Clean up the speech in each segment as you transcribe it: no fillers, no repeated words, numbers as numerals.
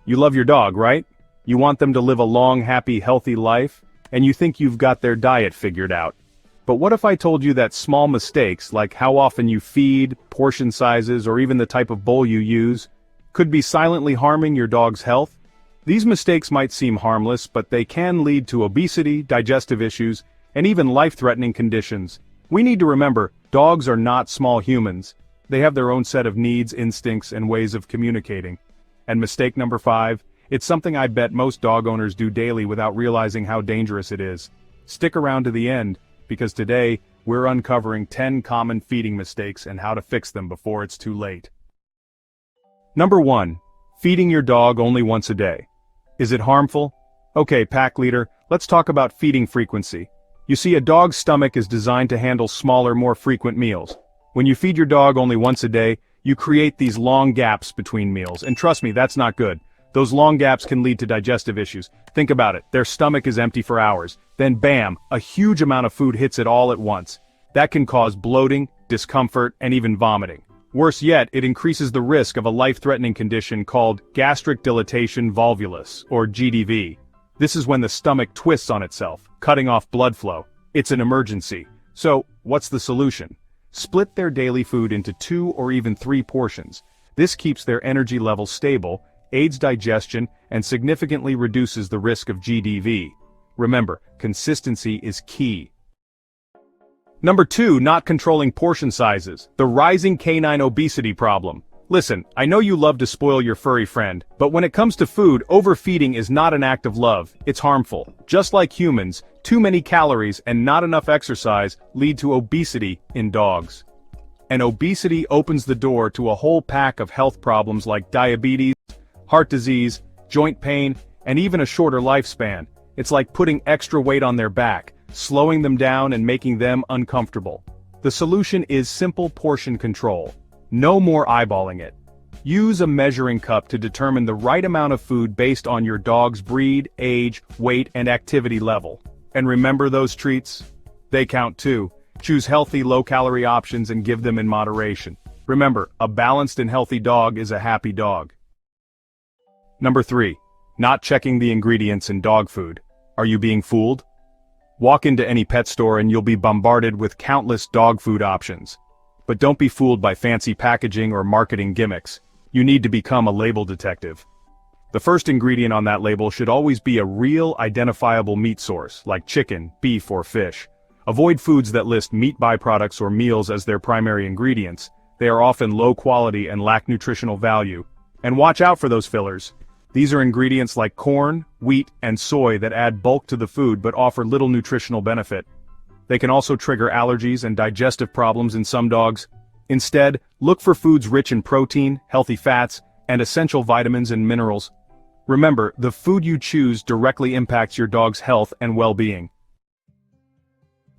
You love your dog, right? You want them to live a long, happy, healthy life, and you think you've got their diet figured out. But what if I told you that small mistakes, like how often you feed, portion sizes, or even the type of bowl you use, could be silently harming your dog's health? These mistakes might seem harmless, but they can lead to obesity, digestive issues, and even life-threatening conditions. We need to remember, dogs are not small humans. They have their own set of needs, instincts, and ways of communicating. And mistake number 5, it's something I bet most dog owners do daily without realizing how dangerous it is. Stick around to the end, because today, we're uncovering 10 common feeding mistakes and how to fix them before it's too late. Number 1. Feeding your dog only once a day. Is it harmful? Okay, pack leader, let's talk about feeding frequency. You see, a dog's stomach is designed to handle smaller, more frequent meals. When you feed your dog only once a day, you create these long gaps between meals, and trust me, that's not good. Those long gaps can lead to digestive issues. Think about it, their stomach is empty for hours, then bam, a huge amount of food hits it all at once. That can cause bloating, discomfort, and even vomiting. Worse yet, it increases the risk of a life-threatening condition called gastric dilatation volvulus, or GDV. This is when the stomach twists on itself, cutting off blood flow. It's an emergency. So, what's the solution? Split their daily food into 2 or even 3 portions. This keeps their energy levels stable, aids digestion, and significantly reduces the risk of GDV. Remember, consistency is key. Number 2, not controlling portion sizes. The rising canine obesity problem. Listen, I know you love to spoil your furry friend, but when it comes to food, overfeeding is not an act of love, it's harmful. Just like humans, too many calories and not enough exercise lead to obesity in dogs. And obesity opens the door to a whole pack of health problems like diabetes, heart disease, joint pain, and even a shorter lifespan. It's like putting extra weight on their back, slowing them down and making them uncomfortable. The solution is simple portion control. No more eyeballing it. Use a measuring cup to determine the right amount of food based on your dog's breed, age, weight, and activity level. And remember those treats? They count too. Choose healthy, low-calorie options and give them in moderation. Remember, a balanced and healthy dog is a happy dog. Number 3. Not checking the ingredients in dog food. Are you being fooled? Walk into any pet store and you'll be bombarded with countless dog food options. But don't be fooled by fancy packaging or marketing gimmicks. You need to become a label detective. The first ingredient on that label should always be a real, identifiable meat source, like chicken, beef, or fish. Avoid foods that list meat byproducts or meals as their primary ingredients. They are often low quality and lack nutritional value. And watch out for those fillers. These are ingredients like corn, wheat, and soy that add bulk to the food but offer little nutritional benefit. They can also trigger allergies and digestive problems in some dogs. Instead, look for foods rich in protein, healthy fats, and essential vitamins and minerals. Remember, the food you choose directly impacts your dog's health and well-being.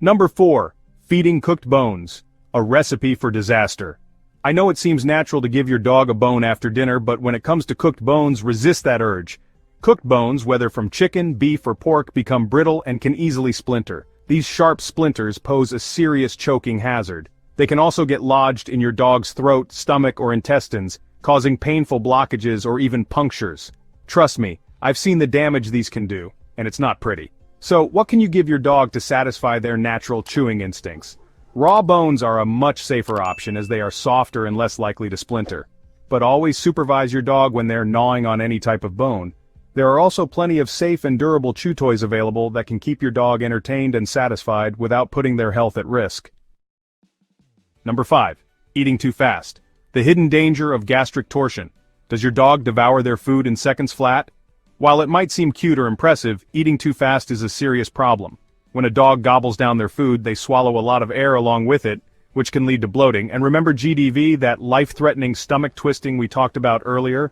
Number 4. Feeding cooked bones. A recipe for disaster. I know it seems natural to give your dog a bone after dinner, but when it comes to cooked bones, resist that urge. Cooked bones, whether from chicken, beef, or pork, become brittle and can easily splinter. These sharp splinters pose a serious choking hazard. They can also get lodged in your dog's throat, stomach, or intestines, causing painful blockages or even punctures. Trust me, I've seen the damage these can do, and it's not pretty. So, what can you give your dog to satisfy their natural chewing instincts? Raw bones are a much safer option as they are softer and less likely to splinter. But always supervise your dog when they're gnawing on any type of bone. There are also plenty of safe and durable chew toys available that can keep your dog entertained and satisfied without putting their health at risk. Number 5. Eating too fast. The hidden danger of gastric torsion. Does your dog devour their food in seconds flat? While it might seem cute or impressive, eating too fast is a serious problem. When a dog gobbles down their food, they swallow a lot of air along with it, which can lead to bloating. And remember GDV, that life-threatening stomach twisting we talked about earlier?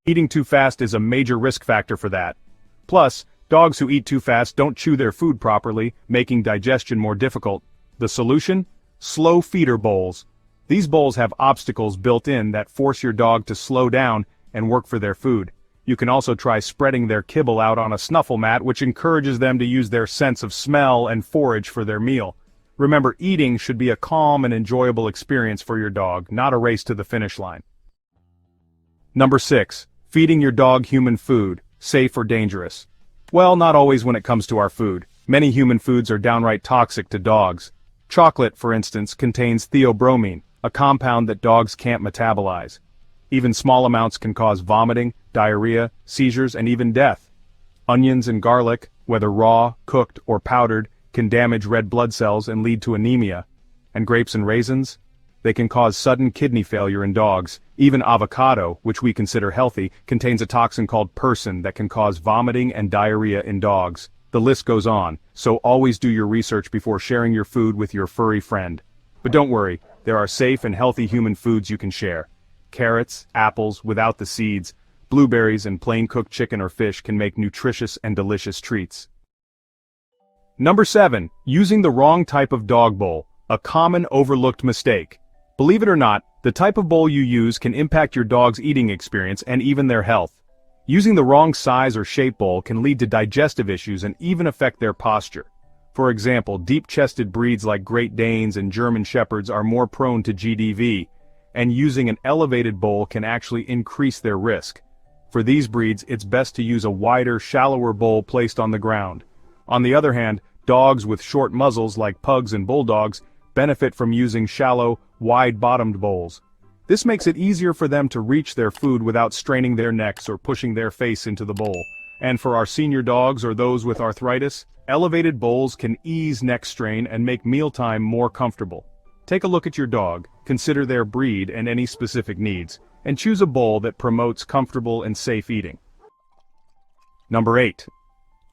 Eating too fast is a major risk factor for that. Plus, dogs who eat too fast don't chew their food properly, making digestion more difficult. The solution? Slow feeder bowls. These bowls have obstacles built in that force your dog to slow down and work for their food. You can also try spreading their kibble out on a snuffle mat, which encourages them to use their sense of smell and forage for their meal. Remember, eating should be a calm and enjoyable experience for your dog, not a race to the finish line. Number 6. Feeding your dog human food, safe or dangerous? Well, not always when it comes to our food. Many human foods are downright toxic to dogs. Chocolate, for instance, contains theobromine, a compound that dogs can't metabolize. Even small amounts can cause vomiting, diarrhea, seizures, and even death. Onions and garlic, whether raw, cooked, or powdered, can damage red blood cells and lead to anemia. And grapes and raisins? They can cause sudden kidney failure in dogs. Even avocado, which we consider healthy, contains a toxin called persin that can cause vomiting and diarrhea in dogs. The list goes on, so always do your research before sharing your food with your furry friend. But don't worry, there are safe and healthy human foods you can share. Carrots, apples without the seeds, blueberries and plain cooked chicken or fish can make nutritious and delicious treats. Number 7. Using the wrong type of dog bowl, a common overlooked mistake. Believe it or not, the type of bowl you use can impact your dog's eating experience and even their health. Using the wrong size or shape bowl can lead to digestive issues and even affect their posture. For example, deep-chested breeds like Great Danes and German Shepherds are more prone to GDV, and using an elevated bowl can actually increase their risk. For these breeds, it's best to use a wider, shallower bowl placed on the ground. On the other hand, dogs with short muzzles like pugs and bulldogs benefit from using shallow, wide-bottomed bowls. This makes it easier for them to reach their food without straining their necks or pushing their face into the bowl. And for our senior dogs or those with arthritis, elevated bowls can ease neck strain and make mealtime more comfortable. Take a look at your dog, consider their breed and any specific needs, and choose a bowl that promotes comfortable and safe eating. Number 8.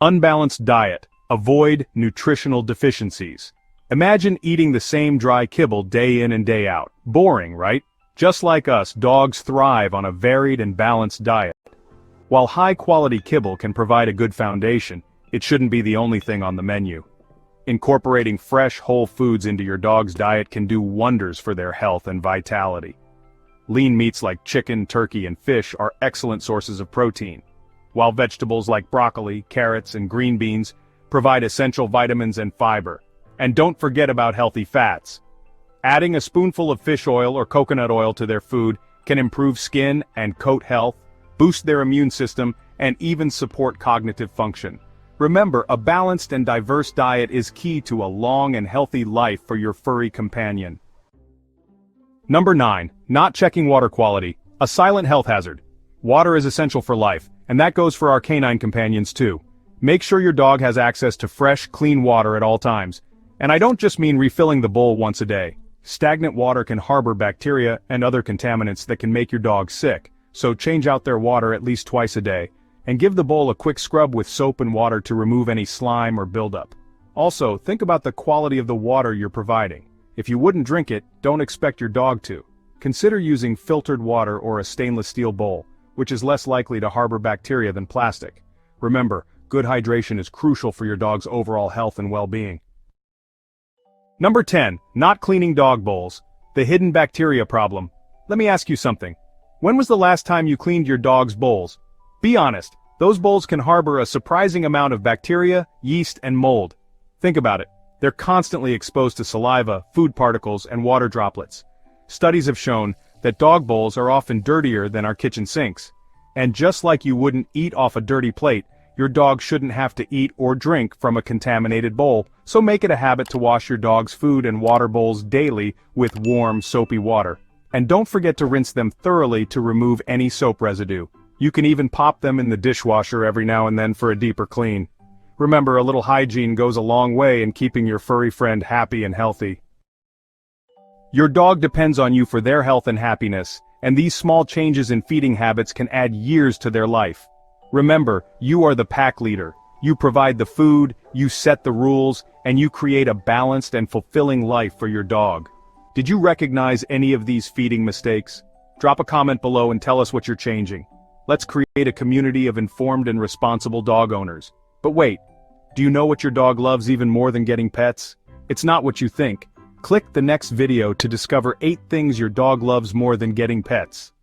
Unbalanced diet. Avoid nutritional deficiencies. Imagine eating the same dry kibble day in and day out. Boring, right? Just like us, dogs thrive on a varied and balanced diet. While high-quality kibble can provide a good foundation, it shouldn't be the only thing on the menu. Incorporating fresh, whole foods into your dog's diet can do wonders for their health and vitality. Lean meats like chicken, turkey, and fish are excellent sources of protein, while vegetables like broccoli, carrots, and green beans provide essential vitamins and fiber. And don't forget about healthy fats. Adding a spoonful of fish oil or coconut oil to their food can improve skin and coat health, boost their immune system, and even support cognitive function. Remember, a balanced and diverse diet is key to a long and healthy life for your furry companion. Number 9. Not checking water quality, a silent health hazard. Water is essential for life, and that goes for our canine companions too. Make sure your dog has access to fresh, clean water at all times. And I don't just mean refilling the bowl once a day. Stagnant water can harbor bacteria and other contaminants that can make your dog sick, so change out their water at least twice a day, and give the bowl a quick scrub with soap and water to remove any slime or buildup. Also, think about the quality of the water you're providing. If you wouldn't drink it, don't expect your dog to. Consider using filtered water or a stainless steel bowl, which is less likely to harbor bacteria than plastic. Remember, good hydration is crucial for your dog's overall health and well-being. Number 10. Not cleaning dog bowls. The hidden bacteria problem. Let me ask you something. When was the last time you cleaned your dog's bowls? Be honest, those bowls can harbor a surprising amount of bacteria, yeast, and mold. Think about it. They're constantly exposed to saliva, food particles, and water droplets. Studies have shown that dog bowls are often dirtier than our kitchen sinks. And just like you wouldn't eat off a dirty plate, your dog shouldn't have to eat or drink from a contaminated bowl, so make it a habit to wash your dog's food and water bowls daily with warm, soapy water. And don't forget to rinse them thoroughly to remove any soap residue. You can even pop them in the dishwasher every now and then for a deeper clean. Remember, a little hygiene goes a long way in keeping your furry friend happy and healthy. Your dog depends on you for their health and happiness, and these small changes in feeding habits can add years to their life. Remember, you are the pack leader. You provide the food, you set the rules, and you create a balanced and fulfilling life for your dog. Did you recognize any of these feeding mistakes? Drop a comment below and tell us what you're changing. Let's create a community of informed and responsible dog owners. But wait, do you know what your dog loves even more than getting pets? It's not what you think. Click the next video to discover 8 things your dog loves more than getting pets.